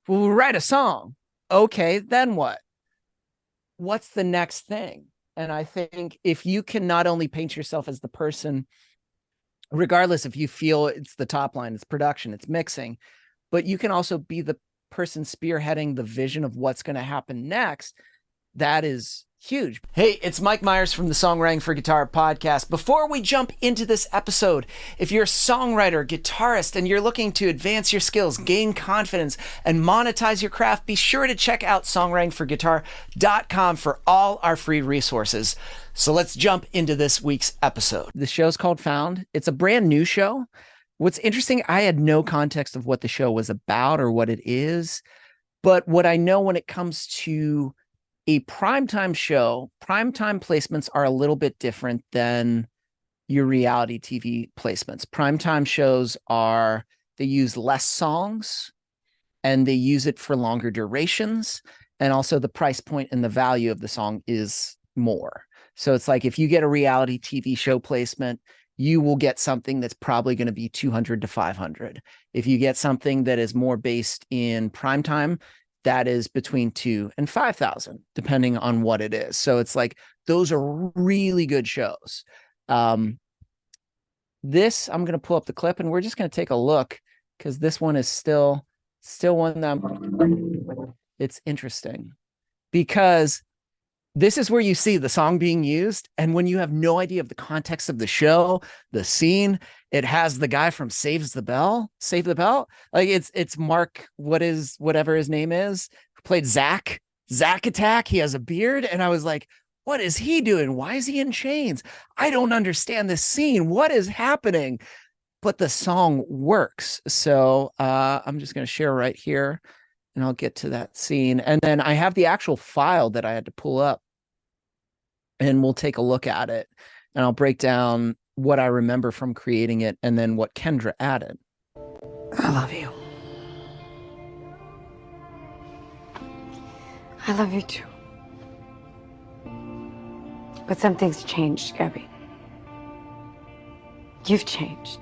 Well, we'll write a song. Okay, then what? What's the next thing? And I think if you can not only paint yourself as the person, regardless if you feel it's the top line, it's production, it's mixing, but you can also be the person spearheading the vision of what's going to happen next. That is huge. Hey, it's Mike Meiers from the Songwriting for Guitar podcast. Before we jump into this episode, if you're a songwriter, guitarist, and you're looking to advance your skills, gain confidence, and monetize your craft, be sure to check out songwritingforguitar.com for all our free resources. So let's jump into this week's episode. The show's called Found. It's a brand new show. What's interesting, I had no context of what the show was about or what it is, but what I know when it comes to a primetime show, primetime placements are a little bit different than your reality TV placements. Primetime shows they use less songs and they use it for longer durations. And also the price point and the value of the song is more. So it's like if you get a reality TV show placement, you will get something that's probably going to be 200 to 500. If you get something that is more based in primetime, that is between 2,000 and 5,000, depending on what it is. So it's like, those are really good shows. This, I'm going to pull up the clip and we're just going to take a look because this one is still one that it's interesting because this is where you see the song being used. And when you have no idea of the context of the show, the scene, it has the guy from Save the Bell. Like it's Mark, whatever his name is, who played Zack Attack. He has a beard. And I was like, what is he doing? Why is he in chains? I don't understand this scene. What is happening? But the song works. So I'm just going to share right here. And I'll get to that scene. And then I have the actual file that I had to pull up. And we'll take a look at it. And I'll break down what I remember from creating it and then what Kendra added. I love you. I love you too. But something's changed, Gabby. You've changed.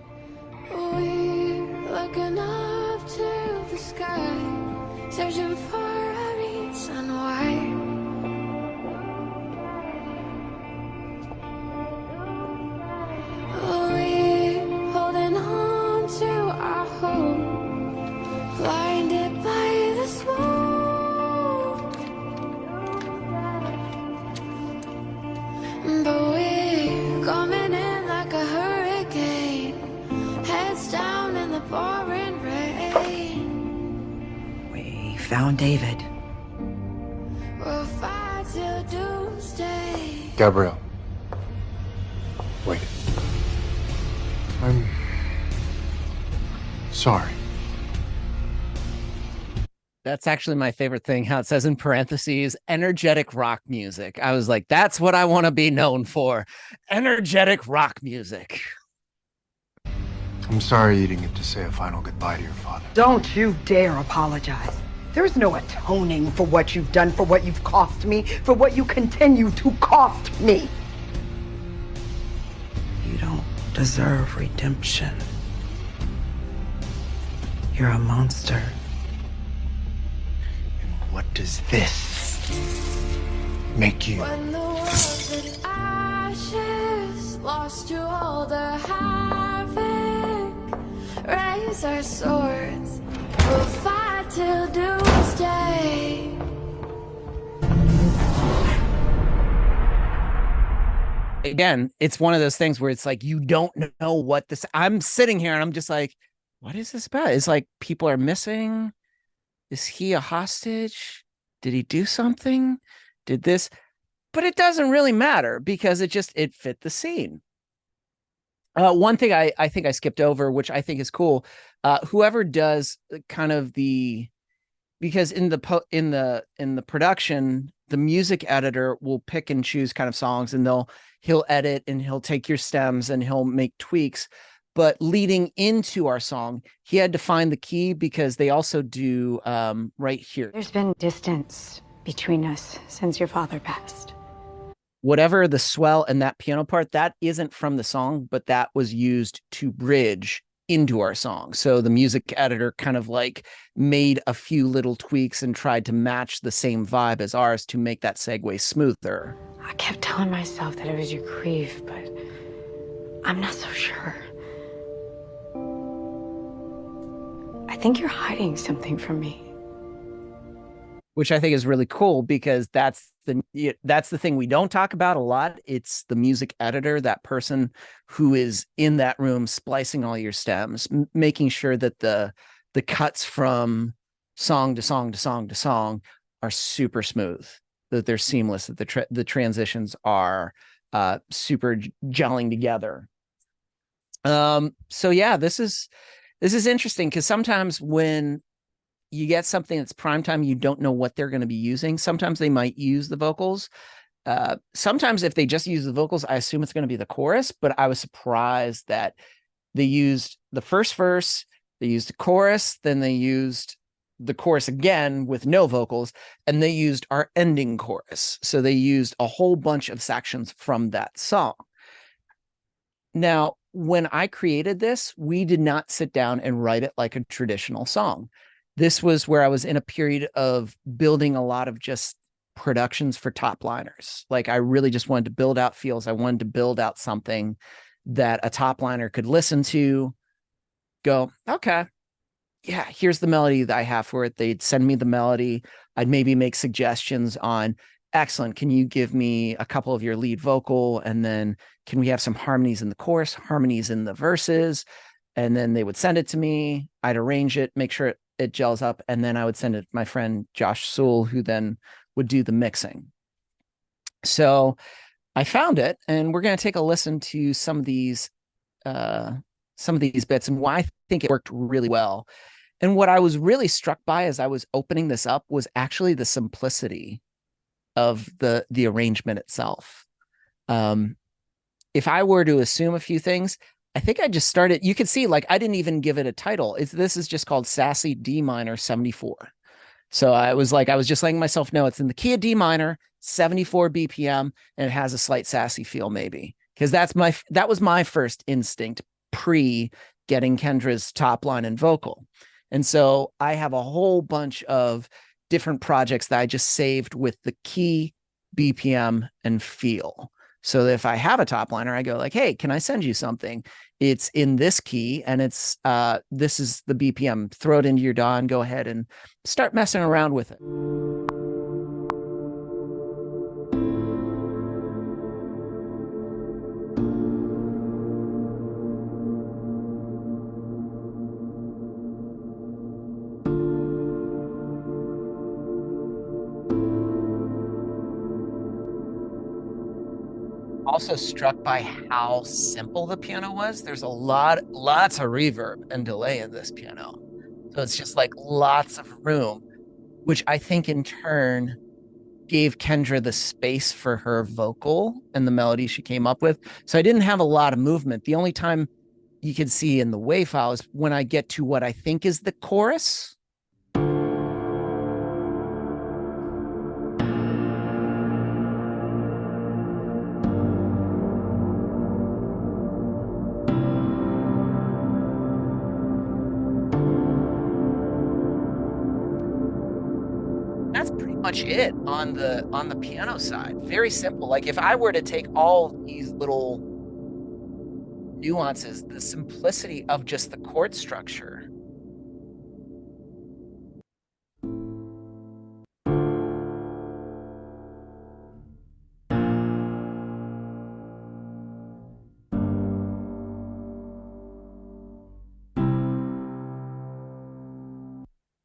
We're looking up to the sky, searching for a reason why. We're holding on to our hope, blinded by the smoke. But we're coming in like a hurricane, heads down in the pouring rain. We found David. We'll fight till doomsday. Gabrielle. Wait. I'm sorry. That's actually my favorite thing, how it says in parentheses, energetic rock music. I was like, that's what I want to be known for. Energetic rock music. I'm sorry you didn't get to say a final goodbye to your father. Don't you dare apologize. There's no atoning for what you've done, for what you've cost me, for what you continue to cost me. You don't deserve redemption. You're a monster. And what does this make you? When the world's in ashes, lost to all the havoc, raise our swords, we'll fight till doomsday. Again, it's one of those things where it's like, you don't know what this, I'm sitting here and I'm just like, what is this about? It's like people are missing. Is he a hostage? Did he do something? Did this? But it doesn't really matter because it fit the scene. One thing I think I skipped over, which I think is cool, whoever does kind of because in the production, the music editor will pick and choose kind of songs and he'll edit and he'll take your stems and he'll make tweaks. But leading into our song, he had to find the key because they also do right here. There's been distance between us since your father passed. Whatever the swell and that piano part, that isn't from the song, but that was used to bridge into our song. So the music editor kind of like made a few little tweaks and tried to match the same vibe as ours to make that segue smoother. I kept telling myself that it was your grief, but I'm not so sure. I think you're hiding something from me. Which I think is really cool, because that's the thing we don't talk about a lot. It's the music editor, that person who is in that room splicing all your stems, making sure that the cuts from song to song to song to song are super smooth, that they're seamless, that the transitions are super gelling together. So yeah, this is interesting, because sometimes when you get something that's primetime, you don't know what they're going to be using. Sometimes they might use the vocals. Sometimes if they just use the vocals, I assume it's going to be the chorus, but I was surprised that they used the first verse, they used the chorus, then they used the chorus again with no vocals, and they used our ending chorus. So they used a whole bunch of sections from that song. Now, when I created this, we did not sit down and write it like a traditional song. This was where I was in a period of building a lot of just productions for Topliners. Like, I really just wanted to build out feels. I wanted to build out something that a Topliner could listen to, go, okay, yeah, here's the melody that I have for it. They'd send me the melody. I'd maybe make suggestions on, excellent, can you give me a couple of your lead vocal? And then can we have some harmonies in the chorus, harmonies in the verses? And then they would send it to me. I'd arrange it, make sure it gels up. And then I would send it to my friend, Josh Swell, who then would do the mixing. So I found it, and we're going to take a listen to some of these bits and why I think it worked really well. And what I was really struck by as I was opening this up was actually the simplicity of the arrangement itself. If I were to assume a few things, I think I just started, you can see, like, I didn't even give it a title. This is just called Sassy D minor 74. So I was just letting myself know it's in the key of D minor, 74 BPM, and it has a slight sassy feel, maybe. Because that was my first instinct pre getting Kendra's top line and vocal. And so I have a whole bunch of different projects that I just saved with the key, BPM, and feel. So that if I have a top liner, I go like, hey, can I send you something? It's in this key, and it's this is the BPM. Throw it into your DAW and go ahead and start messing around with it. Also struck by how simple the piano was. There's lots of reverb and delay in this piano. So it's just like lots of room, which I think in turn gave Kendra the space for her vocal and the melody she came up with. So I didn't have a lot of movement. The only time you can see in the WAV file is when I get to what I think is the chorus. That's pretty much it on the piano side. Very simple. Like, if I were to take all these little nuances, the simplicity of just the chord structure,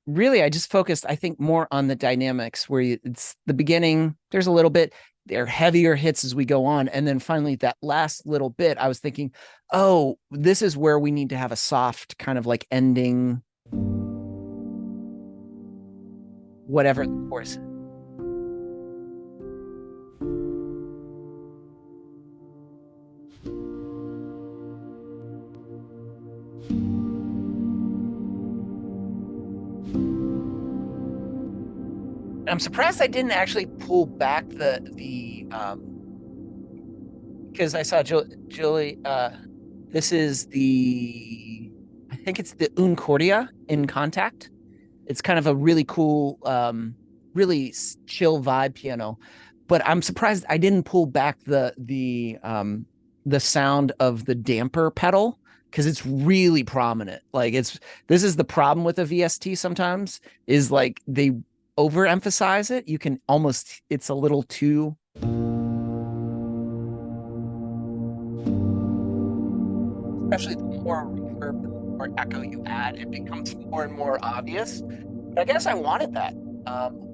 really, I just focused, I think, more on the dynamics where it's the beginning. There's a little bit, they're heavier hits as we go on. And then finally, that last little bit, I was thinking, oh, this is where we need to have a soft kind of like ending, whatever the chorus is. I'm surprised I didn't actually pull back because I saw Julie, this is the think it's the Uncordia in Contact. It's kind of a really cool, really chill vibe piano. But I'm surprised I didn't pull back the sound of the damper pedal, because it's really prominent. Like this is the problem with a VST sometimes, is like they overemphasize it. You can almost, it's a little too, especially the more reverb, the more echo you add, it becomes more and more obvious. But I guess I wanted that,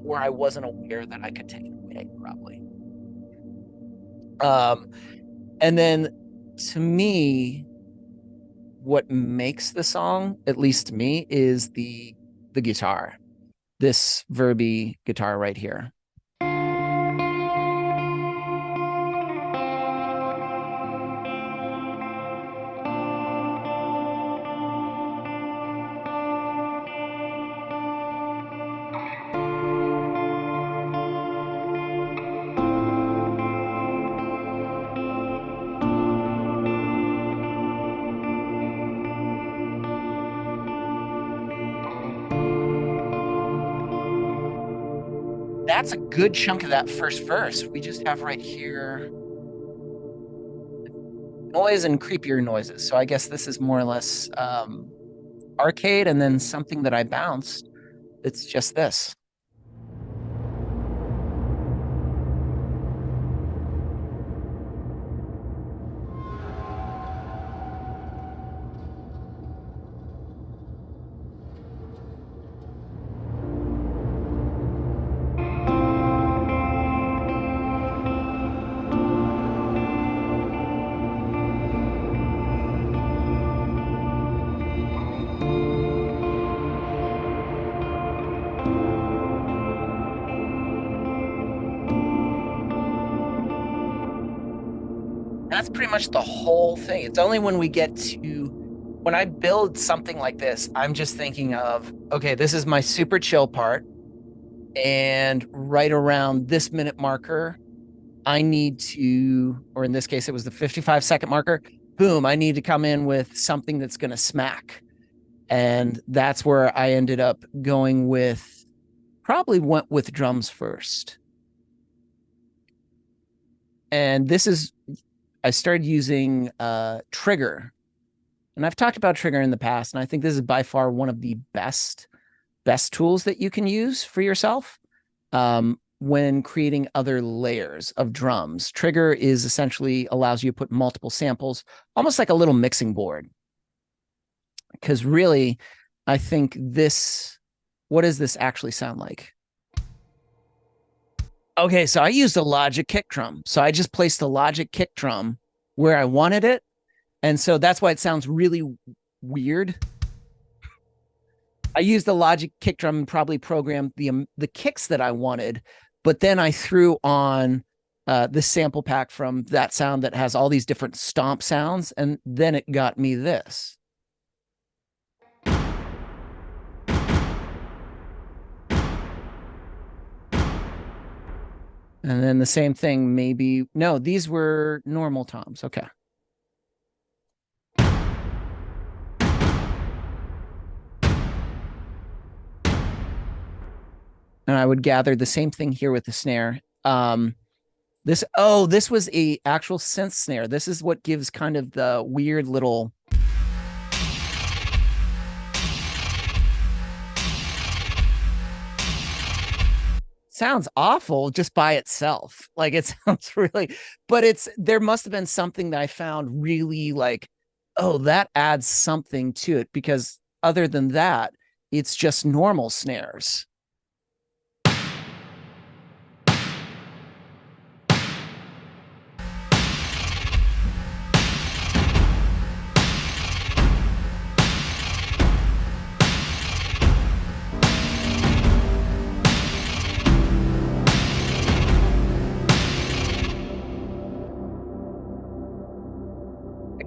or I wasn't aware that I could take it away, probably. And then to me, what makes the song, at least to me, is the guitar. This verby guitar right here. That's a good chunk of that first verse. We just have right here noise and creepier noises. So I guess this is more or less arcade, and then something that I bounced. It's just this. That's pretty much the whole thing. It's only when we get to, when I build something like this, I'm just thinking of, okay, this is my super chill part. And right around this minute marker, I need to, or in this case, it was the 55-second marker. Boom, I need to come in with something that's going to smack. And that's where I ended up going with, probably went with drums first. And this is, I started using Trigger. And I've talked about Trigger in the past, and I think this is by far one of the best tools that you can use for yourself when creating other layers of drums. Trigger is essentially allows you to put multiple samples, almost like a little mixing board. Because really, I think this, what does this actually sound like? Okay, so I used a Logic kick drum. So I just placed the Logic kick drum where I wanted it. And so that's why it sounds really weird. I used the Logic kick drum and probably programmed the kicks that I wanted, but then I threw on this sample pack from that sound that has all these different stomp sounds, and then it got me this. And then the same thing, maybe, no, these were normal toms. Okay. And I would gather the same thing here with the snare. This was a actual synth snare. This is what gives kind of the weird little sounds awful just by itself. Like it sounds really, but there must have been something that I found really like, oh, that adds something to it, because other than that, it's just normal snares.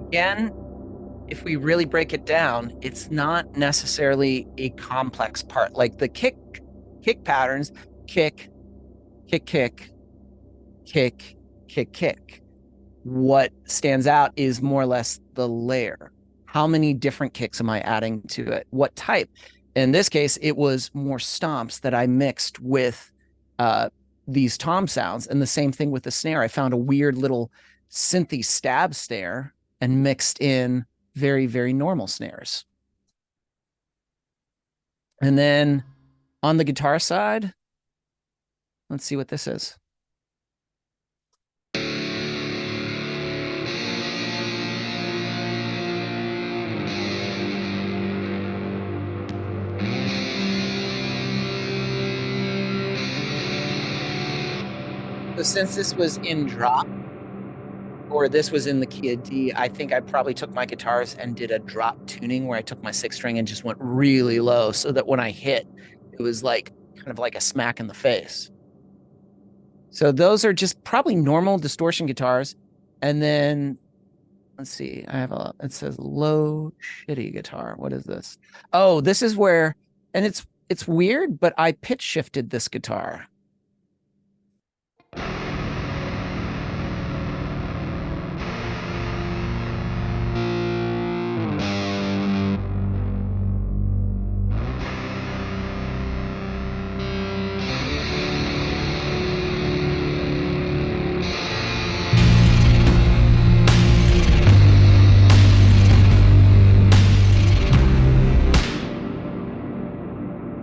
Again, if we really break it down, it's not necessarily a complex part. Like the kick patterns, kick, kick, kick, kick, kick, kick. What stands out is more or less the layer. how many different kicks am I adding to it? What type? In this case, it was more stomps that I mixed with these tom sounds. And the same thing with the snare. I found a weird little synthy stab snare and mixed in very, very normal snares. And then on the guitar side, let's see what this is. So since this was in drop, or this was in the key of D, I think I probably took my guitars and did a drop tuning where I took my 6th string and just went really low so that when I hit, it was like kind of like a smack in the face. So those are just probably normal distortion guitars. And then let's see, I have it says low shitty guitar. What is this? Oh, this is where, and it's weird, but I pitch shifted this guitar.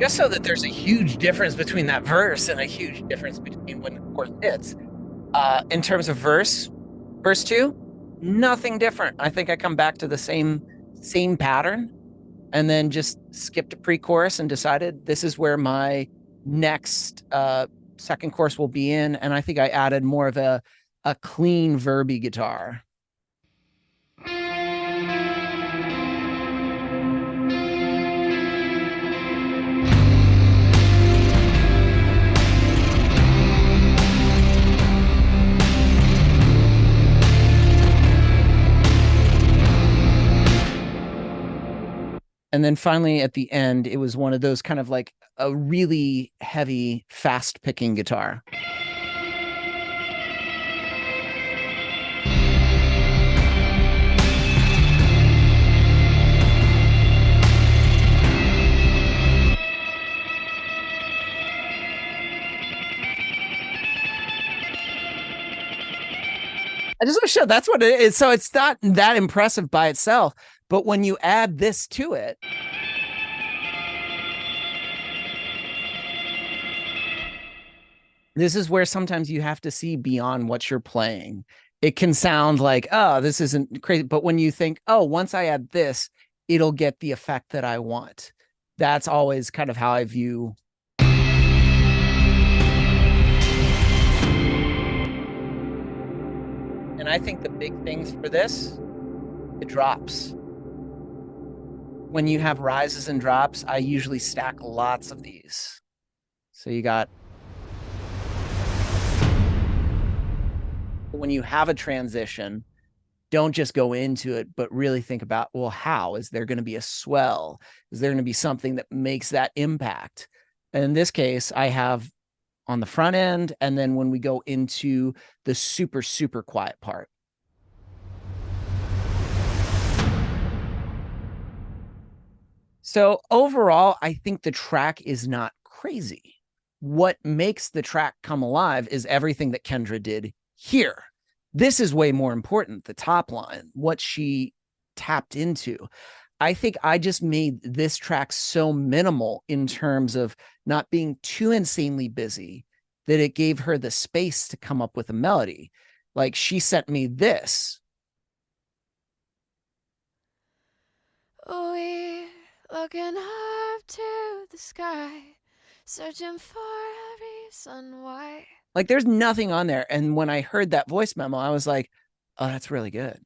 Just so that there's a huge difference between that verse and a huge difference between when the chorus hits. In terms of verse 2, nothing different. I think I come back to the same pattern and then just skipped a pre-chorus and decided this is where my next second chorus will be in. And I think I added more of a clean verby guitar. And then finally at the end, it was one of those kind of like a really heavy, fast picking guitar. I just want to show that's what it is. So it's not that impressive by itself, but when you add this to it, this is where sometimes you have to see beyond what you're playing. It can sound like, oh, this isn't crazy. But when you think, oh, once I add this, it'll get the effect that I want. That's always kind of how I view. And I think the big things for this, the drops. When you have rises and drops, I usually stack lots of these. So you got, when you have a transition, don't just go into it, but really think about, well, how? Is there going to be a swell? Is there going to be something that makes that impact? And in this case, I have on the front end, and then when we go into the super, super quiet part. So overall, I think the track is not crazy. What makes the track come alive is everything that Kendra did here. This is way more important, the top line, what she tapped into. I think I just made this track so minimal in terms of not being too insanely busy that it gave her the space to come up with a melody. Like she sent me this. We're looking up to the sky, searching for a reason why. Like there's nothing on there. And when I heard that voice memo, I was like, oh, that's really good.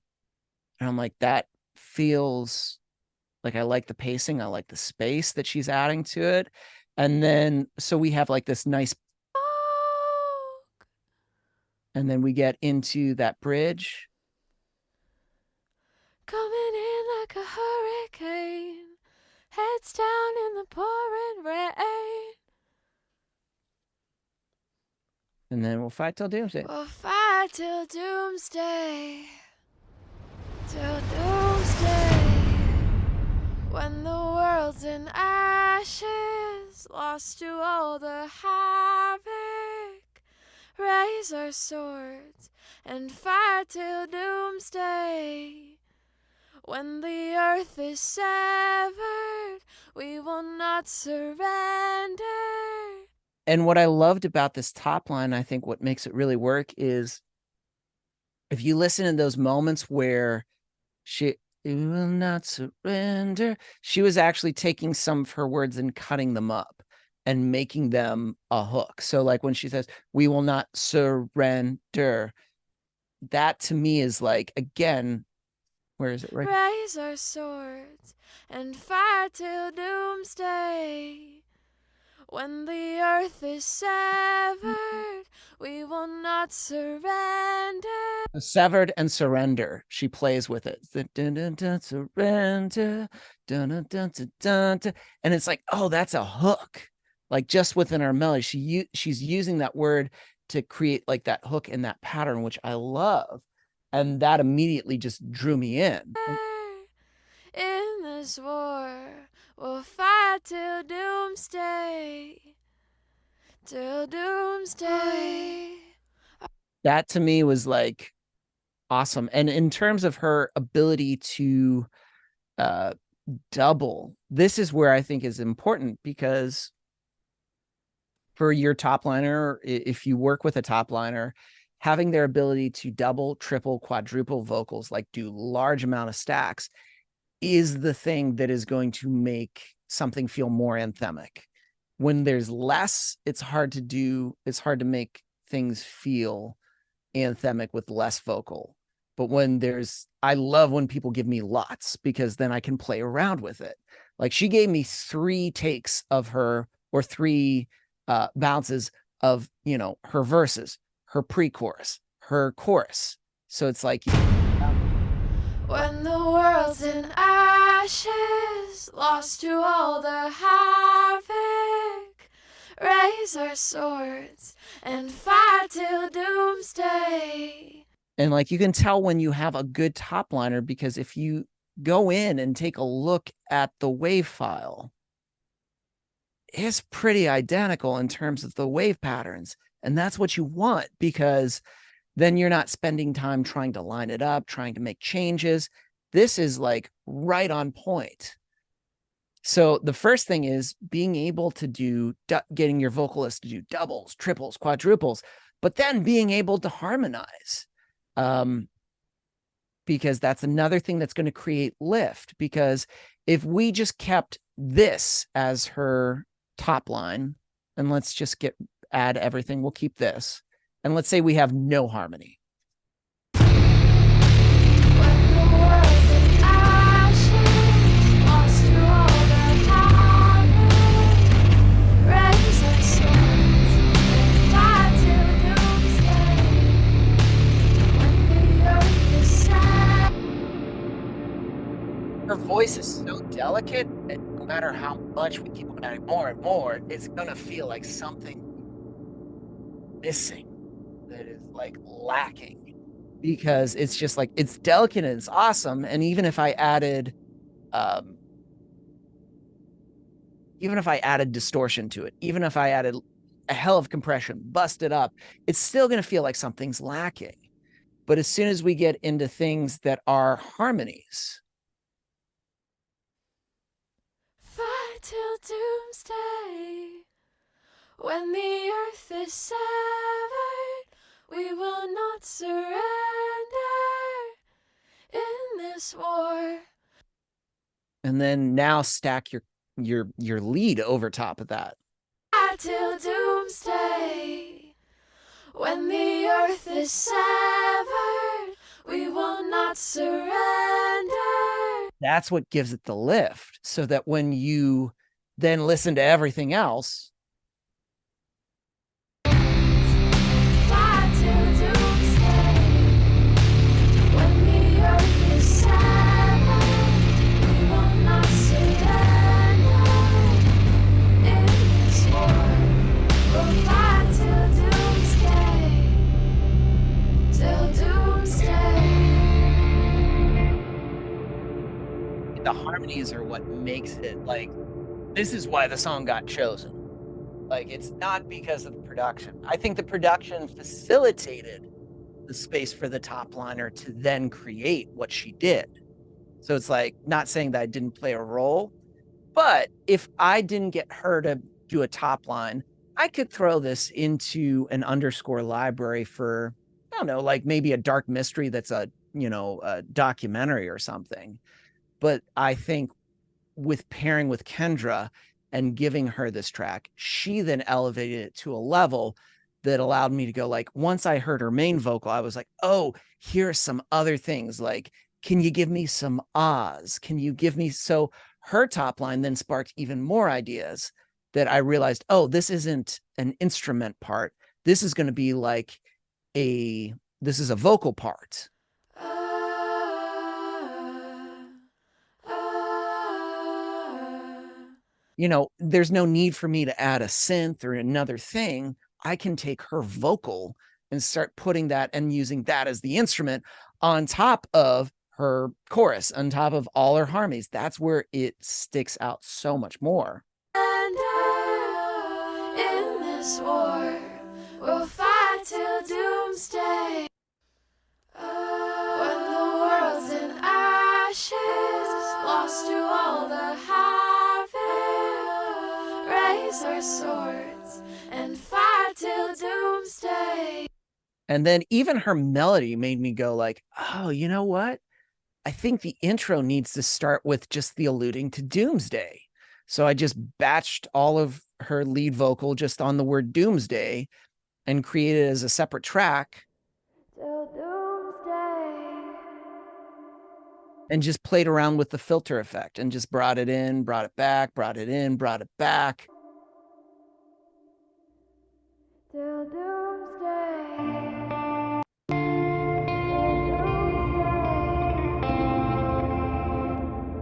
And I'm like, that feels like I like the pacing. I like the space that she's adding to it. And then, so we have like this nice, and then we get into that bridge. Coming in like a hurricane, heads down in the pouring rain. And then we'll fight till doomsday. We'll fight till doomsday. Till doomsday. When the world's in ashes, lost to all the havoc, raise our swords and fight till doomsday. When the earth is severed, we will not surrender. And what I loved about this top line, I think what makes it really work is if you listen in those moments where she will not surrender, she was actually taking some of her words and cutting them up and making them a hook. So like when she says, we will not surrender, that to me is like, again, where is it? Right. Raise our swords and fight till doomsday. When the earth is severed, we will not surrender. Severed and surrender. She plays with it. Dun, dun, dun, surrender. Dun, dun, dun, dun, dun, dun. And it's like, oh, that's a hook. Like just within our melody, she's using that word to create like that hook and that pattern, which I love. And that immediately just drew me in. In this war, we'll fight till doomsday. Till doomsday. That to me was like awesome. And in terms of her ability to double, this is where I think is important, because for your topliner, if you work with a topliner, having their ability to double, triple, quadruple vocals, like do large amount of stacks, is the thing that is going to make something feel more anthemic. When there's less, it's hard to make things feel anthemic with less vocal. But when I love when people give me lots, because then I can play around with it. Like she gave me 3 takes of her, or 3 bounces of, you know, her verses, her pre-chorus, her chorus. So it's like, when the world's in ashes, lost to all the havoc, raise our swords and fight till doomsday. and like you can tell when you have a good top liner, because if you go in and take a look at the wave file, it's pretty identical in terms of the wave patterns. And that's what you want, because then you're not spending time trying to line it up, trying to make changes. This is like right on point. So the first thing is being able to do, getting your vocalist to do doubles, triples, quadruples, but then being able to harmonize. Because that's another thing that's going to create lift. Because if we just kept this as her top line, and let's just add everything, we'll keep this. And let's say we have no harmony. When the world's in ashes, lost to all the havoc, raise our swords and fight till doomsday. When the earth is sad. Her voice is so delicate, and no matter how much we keep adding more and more, it's gonna feel like something missing, that is like lacking, because it's just like, it's delicate and it's awesome. And even if I added distortion to it, even if I added a hell of compression, bust it up, it's still going to feel like something's lacking. But as soon as we get into things that are harmonies, Fight till doomsday. When the earth is severed, we will not surrender in this war. and then now stack your lead over top of that. Fight till doomsday. When the earth is severed, we will not surrender. That's what gives it the lift, so that when you then listen to everything else, Fight till doomsday. When the earth is severed, we will not surrender in this war. We'll fight till doomsday. Till doomsday. the harmony harmonies are what makes it like, this is why the song got chosen. Like, it's not because of the production. I think the production facilitated the space for the top liner to then create what she did. So it's like, not saying that I didn't play a role, but if I didn't get her to do a top line, I could throw this into an underscore library for, I don't know, like maybe a dark mystery that's a, a documentary or something. But I think with pairing with Kendra and giving her this track, she then elevated it to a level that allowed me to go like, once I heard her main vocal, I was like, oh, here's some other things. Like, can you give me some ahs? Can you give me, so her top line then sparked even more ideas that I realized, oh, this isn't an instrument part. This is going to be like this is a vocal part. There's no need for me to add a synth or another thing. I can take her vocal and start putting that and using that as the instrument on top of her chorus, on top of all her harmonies. That's where it sticks out so much more. And in this war, we'll fight till doomsday. When the world's in ashes, lost to all the having, raise our swords and fight till doomsday. And then even her melody made me go like, oh, you know what? I think the intro needs to start with just the alluding to doomsday. So I just batched all of her lead vocal just on the word doomsday and created it as a separate track. Till doomsday. And just played around with the filter effect and just brought it in, brought it back, brought it in, brought it back. Till doomsday.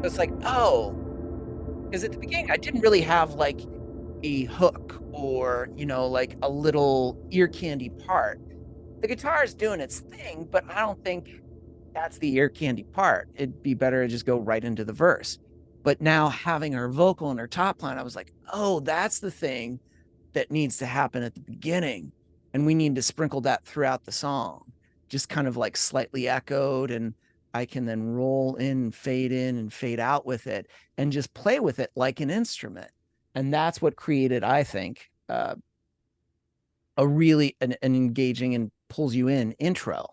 It's like, oh, because at the beginning I didn't really have like a hook or, like a little ear candy part. The guitar is doing its thing, but I don't think that's the ear candy part. It'd be better to just go right into the verse. But now having her vocal and her top line, I was like, oh, that's the thing that needs to happen at the beginning. And we need to sprinkle that throughout the song, just kind of like slightly echoed. And I can then roll in and fade out with it and just play with it like an instrument. And that's what created, I think, a really an engaging and pulls you in intro.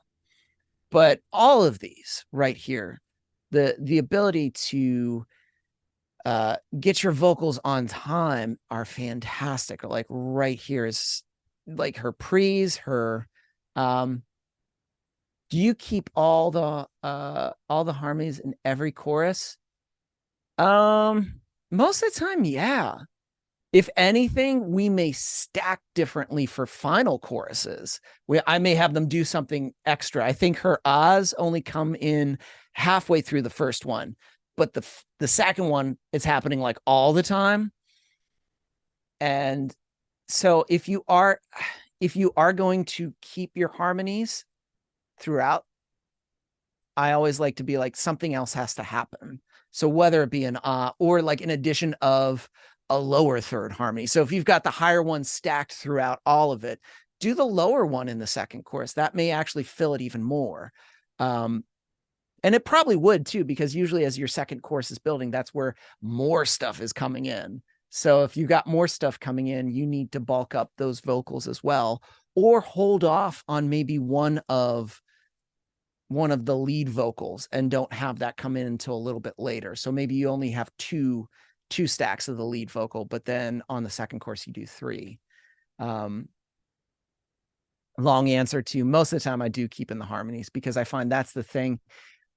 But all of these right here, the ability to get your vocals on time are fantastic. Like right here is like her pre's, her do you keep all the harmonies in every chorus? Most of the time, yeah. If anything, we may stack differently for final choruses. I may have them do something extra. I think her ahs only come in halfway through the first one, but the second one is happening like all the time. And so if you are going to keep your harmonies throughout, I always like to be like, something else has to happen. So whether it be an or like an addition of a lower third harmony. So if you've got the higher one stacked throughout all of it, do the lower one in the second chorus. That may actually fill it even more. And it probably would too, because usually as your second chorus is building, that's where more stuff is coming in. So if you got more stuff coming in, you need to bulk up those vocals as well, or hold off on maybe one of the lead vocals and don't have that come in until a little bit later. So maybe you only have two stacks of the lead vocal, but then on the second chorus, you do 3. Long answer to most of the time I do keep in the harmonies because I find that's the thing.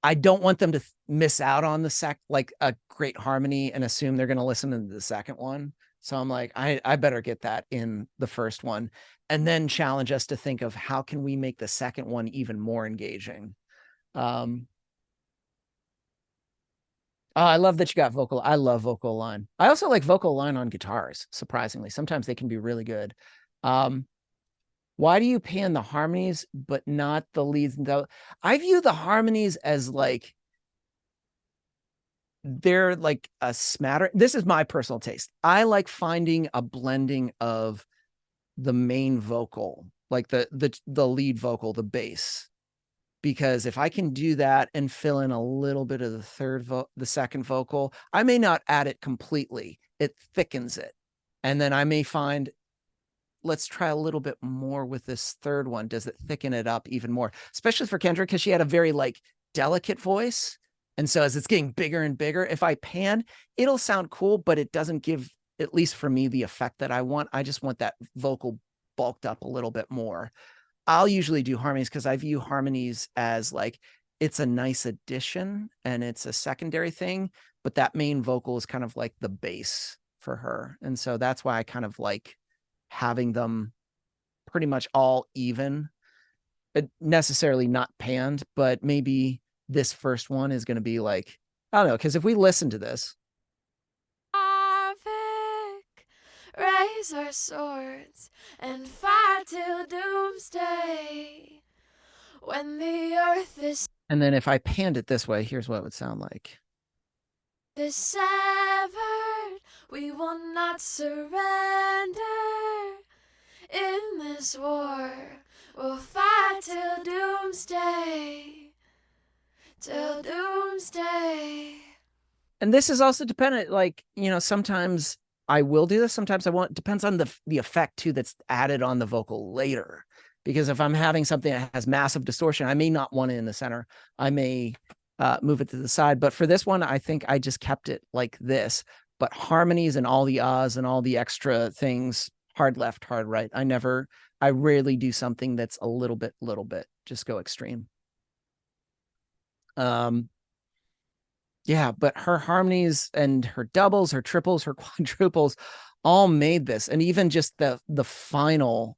I don't want them to miss out on like a great harmony and assume they're going to listen to the second one. So I'm like, I better get that in the first one and then challenge us to think of how can we make the second one even more engaging. I love that you got vocal. I love vocal line. I also like vocal line on guitars, surprisingly. Sometimes they can be really good. Why do you pan the harmonies, but not the leads? I view the harmonies as like they're like a smatter. This is my personal taste. I like finding a blending of the main vocal, like the lead vocal, the bass, because if I can do that and fill in a little bit of the second vocal, I may not add it completely. It thickens it. And then I may find, let's try a little bit more with this third one. Does it thicken it up even more? Especially for Kendra, because she had a very like delicate voice. And so as it's getting bigger and bigger, if I pan, it'll sound cool, but it doesn't give, at least for me, the effect that I want. I just want that vocal bulked up a little bit more. I'll usually do harmonies because I view harmonies as like, it's a nice addition and it's a secondary thing, but that main vocal is kind of like the bass for her. And so that's why I kind of like having them pretty much all even, necessarily not panned, but maybe this first one is going to be like, I don't know, because if we listen to this, raise our swords and fight till doomsday. When the earth is and then if I panned it this way, here's what it would sound like. severed, we will not surrender. In this war, we'll fight till doomsday. Till doomsday. And this is also dependent, like, you know, sometimes I will do this, sometimes I won't. It depends on the effect too that's added on the vocal later. Because if I'm having something that has massive distortion, I may not want it in the center. I may move it to the side. But for this one, I think I just kept it like this. But harmonies and all the ahs and all the extra things, hard left, hard right. I rarely do something that's a little bit, just go extreme. Yeah, but her harmonies and her doubles, her triples, her quadruples all made this. And even just the final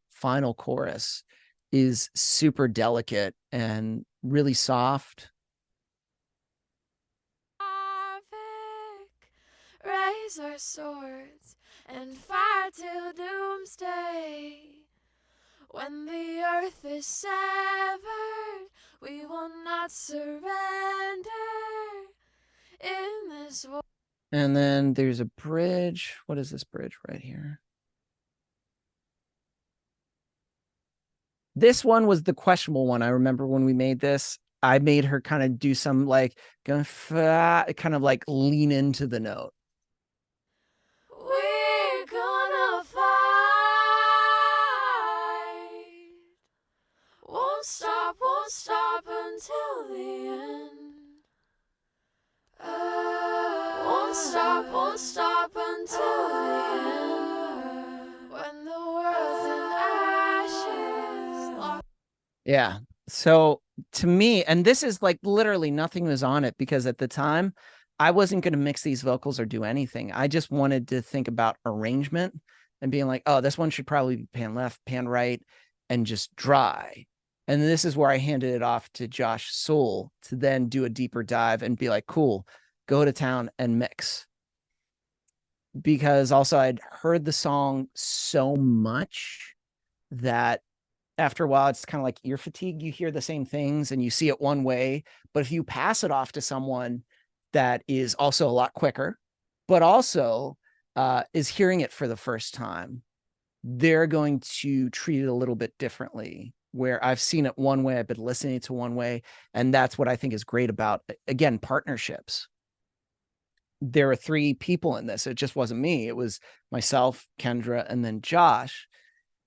chorus is super delicate and really soft. Raise our swords and fight till doomsday. When the earth is severed, we will not surrender. In this war. And then there's a bridge. What is this bridge right here? This one was the questionable one. I remember when we made this, I made her kind of do some like kind of like lean into the note. We're gonna fight. Won't stop until the end. Won't stop until the end. When the world's in ashes. Yeah. So to me, and this is like literally nothing was on it because at the time I wasn't going to mix these vocals or do anything. I just wanted to think about arrangement and being like, oh, this one should probably be pan left, pan right, and just dry. And this is where I handed it off to Josh Soul to then do a deeper dive and be like, cool, go to town and mix. Because also I'd heard the song so much that after a while, it's kind of like ear fatigue. You hear the same things and you see it one way. But if you pass it off to someone that is also a lot quicker, but also is hearing it for the first time, they're going to treat it a little bit differently. Where I've seen it one way, I've been listening to one way. And that's what I think is great about, again, partnerships. There are 3 people in this. It just wasn't me. It was myself, Kendra, and then Josh.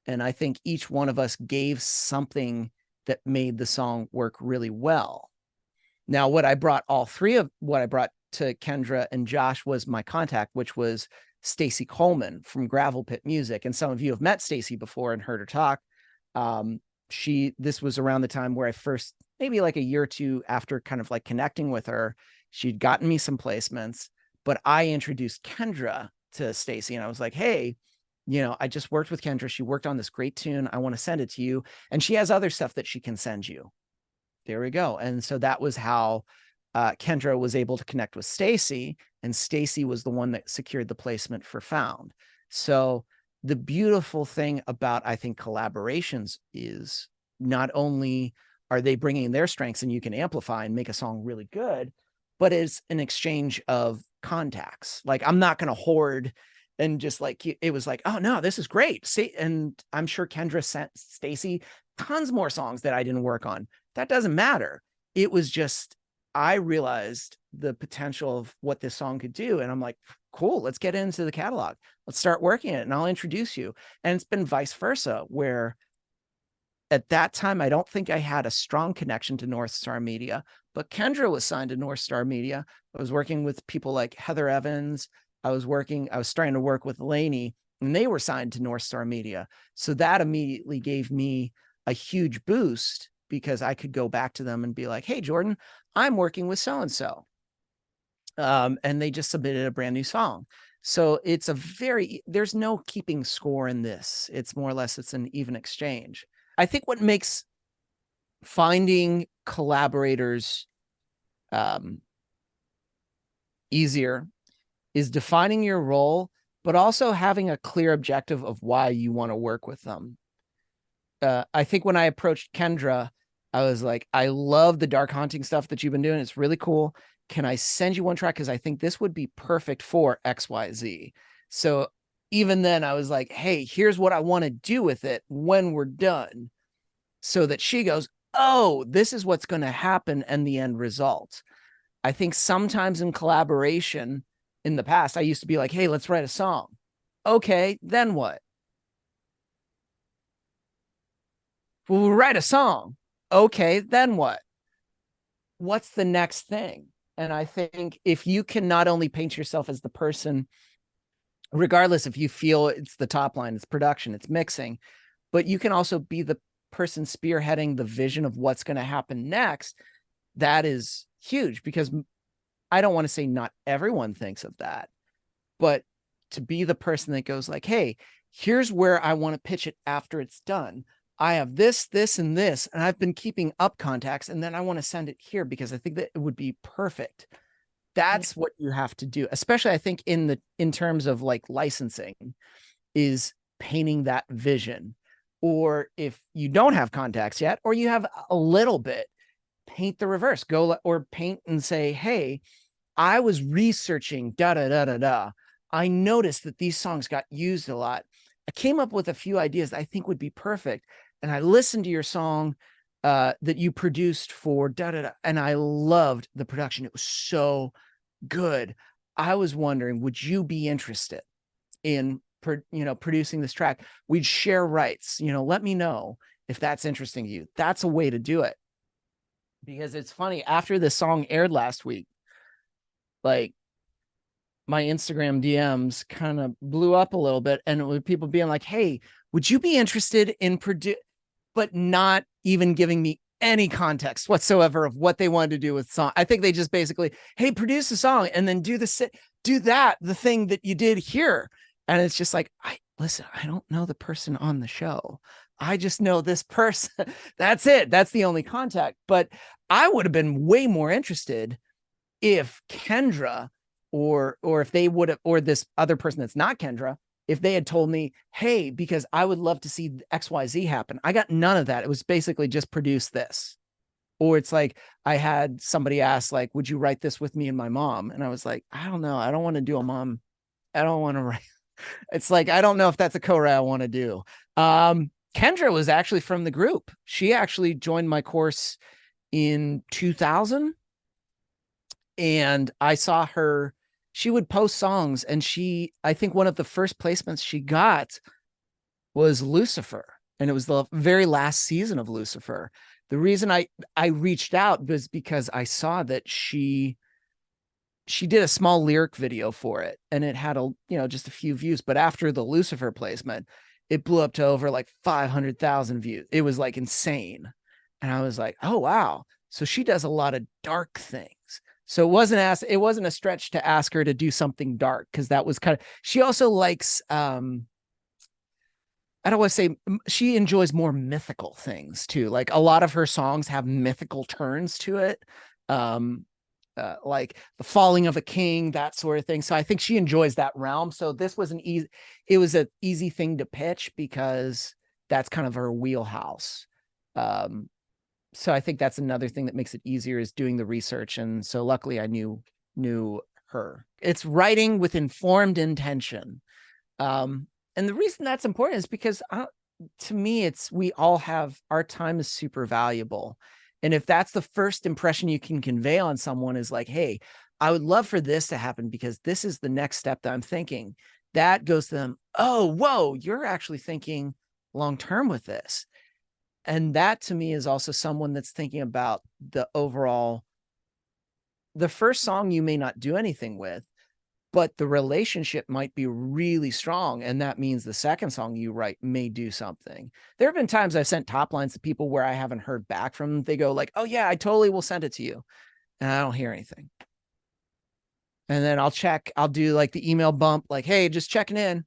And I think each one of us gave something that made the song work really well. Now, what I brought to Kendra and Josh was my contact, which was Stacy Coleman from Gravel Pit Music. And some of you have met Stacy before and heard her talk. This was around the time where I first, maybe like a year or two after kind of like connecting with her, she'd gotten me some placements, but I introduced Kendra to Stacy and I was like, hey, you know, I just worked with Kendra. She worked on this great tune. I want to send it to you. And she has other stuff that she can send you. There we go. And so that was how Kendra was able to connect with Stacy, and Stacy was the one that secured the placement for Found. So the beautiful thing about, I think, collaborations is not only are they bringing their strengths and you can amplify and make a song really good, but it's an exchange of contacts. Like, I'm not going to hoard and just like, it was like, oh no, this is great. See, and I'm sure Kendra sent Stacy tons more songs that I didn't work on. That doesn't matter. It was just, I realized the potential of what this song could do. And I'm like, cool, let's get into the catalog. Let's start working it and I'll introduce you. And it's been vice versa, where at that time, I don't think I had a strong connection to North Star Media, but Kendra was signed to North Star Media. I was working with people like Heather Evans. I was starting to work with Lainey, and they were signed to North Star Media. So that immediately gave me a huge boost, because I could go back to them and be like, hey, Jordan, I'm working with so-and-so. And they just submitted a brand new song. So it's there's no keeping score in this. It's more or less, it's an even exchange. I think what makes finding collaborators easier is defining your role, but also having a clear objective of why you want to work with them. I think when I approached Kendra, I was like, I love the dark haunting stuff that you've been doing. It's really cool. Can I send you one track? Because I think this would be perfect for XYZ. So even then I was like, hey, here's what I want to do with it when we're done. So that she goes, oh, this is what's going to happen and the end result. I think sometimes in collaboration in the past, I used to be like, hey, let's write a song. Okay, then what? We'll write a song. Okay, then what? What's the next thing? And I think if you can not only paint yourself as the person, regardless if you feel it's the top line, it's production, it's mixing, but you can also be the person spearheading the vision of what's going to happen next. That is huge, because I don't want to say not everyone thinks of that, but to be the person that goes like, hey, here's where I want to pitch it after it's done. I have this, this, and this, and I've been keeping up contacts, and then I want to send it here because I think that it would be perfect. That's what you have to do, especially I think in terms of like licensing, is painting that vision. Or if you don't have contacts yet, or you have a little bit, paint the reverse. Or paint and say, hey, I was researching da da da da da. I noticed that these songs got used a lot. I came up with a few ideas that I think would be perfect. And I listened to your song that you produced for da da da, and I loved the production. It was so good. I was wondering, would you be interested in producing this track? We'd share rights. Let me know if that's interesting to you. That's a way to do it. Because it's funny, after the song aired last week, like, my Instagram DMs kind of blew up a little bit, and it was people being like, hey, would you be interested in but not even giving me any context whatsoever of what they wanted to do with song. I think they just basically, hey, produce a song and then do the thing that you did here. And it's just like, listen, I don't know the person on the show. I just know this person. That's it. That's the only contact. But I would have been way more interested if Kendra or if they would have, or this other person that's not Kendra, if they had told me, hey, because I would love to see XYZ happen. I got none of that. It was basically just produce this. Or it's like, I had somebody ask, like, would you write this with me and my mom? And I was like, I don't know. I don't want to do a mom. I don't want to write. It's like, I don't know if that's a co-write I want to do. Kendra was actually from the group. She actually joined my course in 2000. And I saw her, she would post songs, and I think one of the first placements she got was Lucifer. And it was the very last season of Lucifer. The reason I reached out was because I saw that she did a small lyric video for it, and it had just a few views. But after the Lucifer placement, it blew up to over like 500,000 views. It was like insane. And I was like, oh, wow. So she does a lot of dark things. So it wasn't a stretch to ask her to do something dark, because that was kind of, she also likes, I don't want to say, she enjoys more mythical things too. Like, a lot of her songs have mythical turns to it. Like the falling of a king, that sort of thing. So I think she enjoys that realm. So this was an easy thing to pitch, because that's kind of her wheelhouse. So I think that's another thing that makes it easier is doing the research. And so luckily I knew her. It's writing with informed intention. And the reason that's important is because to me, we all have, our time is super valuable. And if that's the first impression you can convey on someone is like, hey, I would love for this to happen because this is the next step that I'm thinking, that goes to them. Oh, whoa, you're actually thinking long-term with this. And that to me is also someone that's thinking about the overall, the first song you may not do anything with, but the relationship might be really strong. And that means the second song you write may do something. There have been times I've sent top lines to people where I haven't heard back from them. They go like, oh yeah, I totally will send it to you. And I don't hear anything. And then I'll do like the email bump, like, hey, just checking in.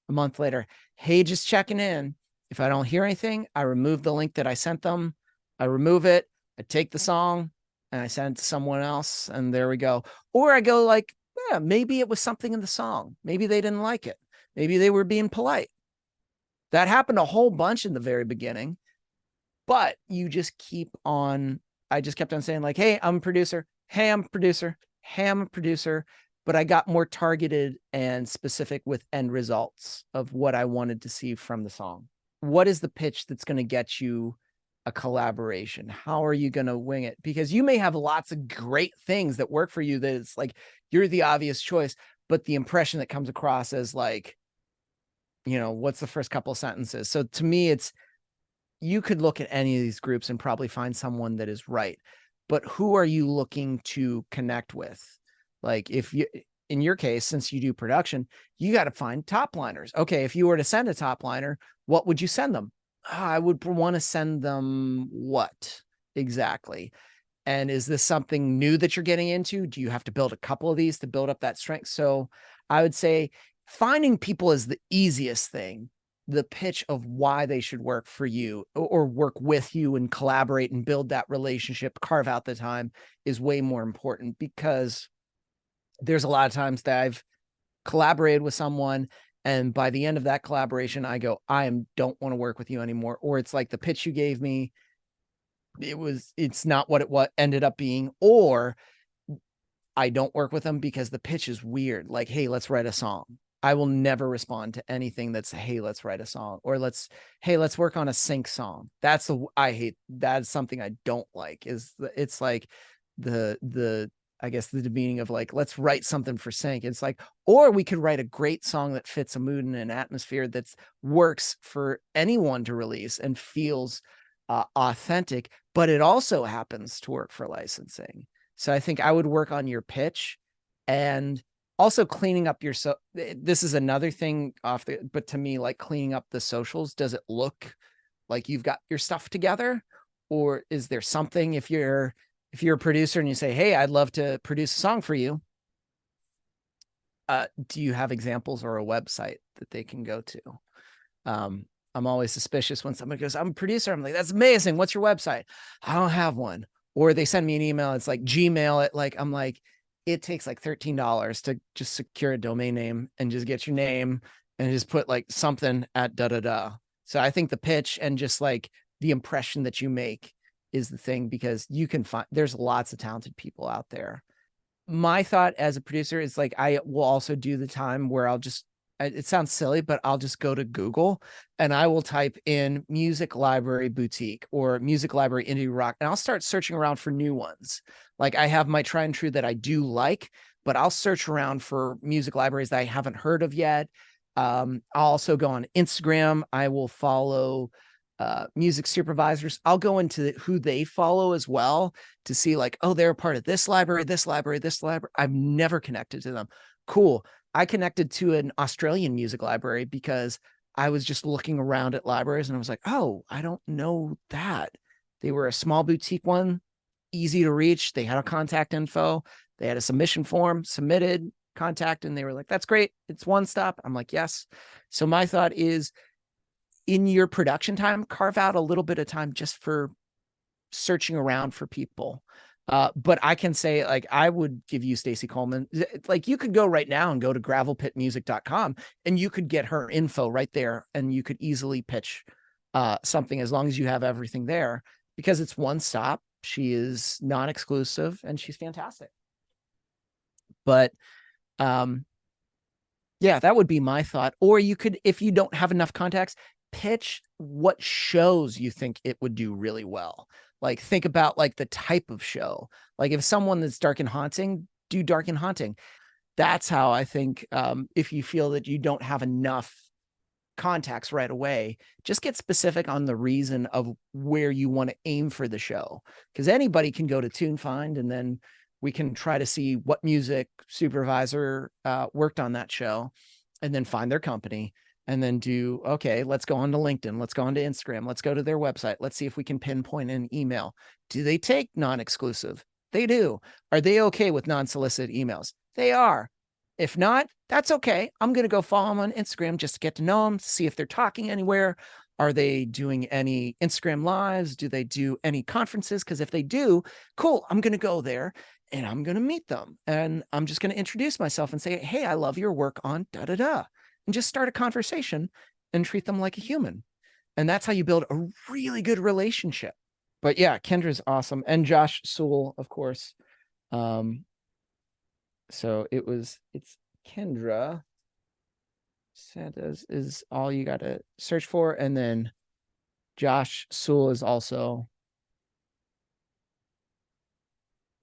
A month later, hey, just checking in. If I don't hear anything, I remove the link that I sent them. I remove it. I take the song and I send it to someone else. And there we go. Or I go like, yeah, maybe it was something in the song. Maybe they didn't like it. Maybe they were being polite. That happened a whole bunch in the very beginning, but you just keep on. I just kept on saying like, hey, I'm a producer. Hey, I'm a producer. Hey, I'm a producer. But I got more targeted and specific with end results of what I wanted to see from the song. What is the pitch that's going to get you a collaboration? How are you going to wing it? Because you may have lots of great things that work for you that it's like, you're the obvious choice, but the impression that comes across as like, what's the first couple of sentences? So to me, you could look at any of these groups and probably find someone that is right, but who are you looking to connect with? Like if you, in your case, since you do production, you got to find topliners. Okay. If you were to send a topliner, what would you send them? I would want to send them what exactly? And is this something new that you're getting into? Do you have to build a couple of these to build up that strength? So I would say finding people is the easiest thing. The pitch of why they should work for you or work with you and collaborate and build that relationship, carve out the time is way more important because there's a lot of times that I've collaborated with someone and by the end of that collaboration, I go, don't want to work with you anymore. Or it's like the pitch you gave me, it's not what it ended up being, or I don't work with them because the pitch is weird. Like, hey, let's write a song. I will never respond to anything that's, hey, let's write a song, or let's work on a sync song. I hate, that's something I don't like it's like I guess the demeaning of like, let's write something for sync. It's like, or we could write a great song that fits a mood and an atmosphere that's works for anyone to release and feels authentic, but it also happens to work for licensing. So I think I would work on your pitch and also cleaning up this is another thing but to me, like cleaning up the socials, does it look like you've got your stuff together? Or is there something, if you're a producer and you say, hey, I'd love to produce a song for you, do you have examples or a website that they can go to? I'm always suspicious when somebody goes, I'm a producer. I'm like, that's amazing. What's your website? I don't have one. Or they send me an email. It's like Gmail it. Like, I'm like, it takes like $13 to just secure a domain name and just get your name and just put like something at So I think the pitch and just like the impression that you make is the thing, because you can find, there's lots of talented people out there. My thought as a producer is like, I will also do the time where it sounds silly, but I'll just go to Google and I will type in music library boutique or music library indie rock, and I'll start searching around for new ones. Like I have my tried and true that I do like, but I'll search around for music libraries that I haven't heard of yet. I'll also go on Instagram. I will follow music supervisors. I'll go into who they follow as well to see like, oh, they're a part of this library, this library, this library. I've never connected to them. Cool. I connected to an Australian music library because I was just looking around at libraries and I was like, oh, I don't know that. They were a small boutique one, easy to reach. They had a contact info. They had a submission form, submitted, contact, and they were like, that's great. It's one stop. I'm like, yes. So my thought is, in your production time, carve out a little bit of time just for searching around for people. But I can say, like, I would give you Stacey Coleman. Like, you could go right now and go to gravelpitmusic.com and you could get her info right there and you could easily pitch something as long as you have everything there. because it's one stop. She is non-exclusive and she's fantastic. But yeah, that would be my thought. Or you could, if you don't have enough contacts, pitch what shows you think it would do really well. Like think about like the type of show. Like if someone that's dark and haunting, do dark and haunting. That's how I think if you feel that you don't have enough contacts right away, just get specific on the reason of where you want to aim for the show. Because anybody can go to TuneFind and then we can try to see what music supervisor worked on that show and then find their company and then do, okay, let's go on to LinkedIn. Let's go on to Instagram. Let's go to their website. Let's see if we can pinpoint an email. Do they take non-exclusive? They do. Are they okay with non-solicited emails? They are. If not, that's okay. I'm going to go follow them on Instagram just to get to know them, see if they're talking anywhere. Are they doing any Instagram lives? Do they do any conferences? Because if they do, cool, I'm going to go there and I'm going to meet them. And I'm just going to introduce myself and say, hey, I love your work on da-da-da. And just start a conversation and treat them like a human. And that's how you build a really good relationship. But yeah, Kendra's awesome. And Josh Sewell, of course. So it's Kendra. Santa's is all you got to search for. And then Josh Sewell is also.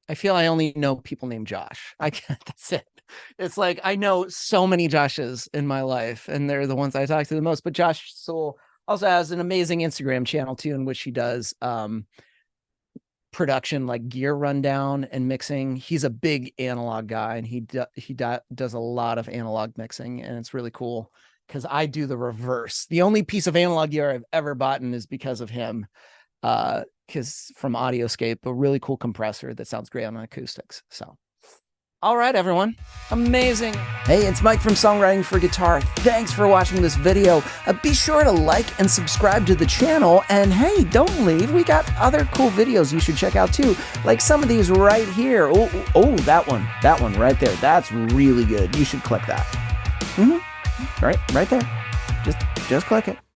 I feel I only know people named Josh. That's it. It's like, I know so many Joshes in my life and they're the ones I talk to the most, but Josh Sewell also has an amazing Instagram channel too, in which he does, production, like gear rundown and mixing. He's a big analog guy and he does a lot of analog mixing, and it's really cool because I do the reverse. The only piece of analog gear I've ever bought is because of him, because from Audioscape, a really cool compressor that sounds great on acoustics. So all right, everyone. Amazing. Hey, it's Mike from Songwriting for Guitar. Thanks for watching this video. Be sure to like and subscribe to the channel. And hey, don't leave. We got other cool videos you should check out too. Like some of these right here. Oh, that one right there. That's really good. You should click that. Right there. Just click it.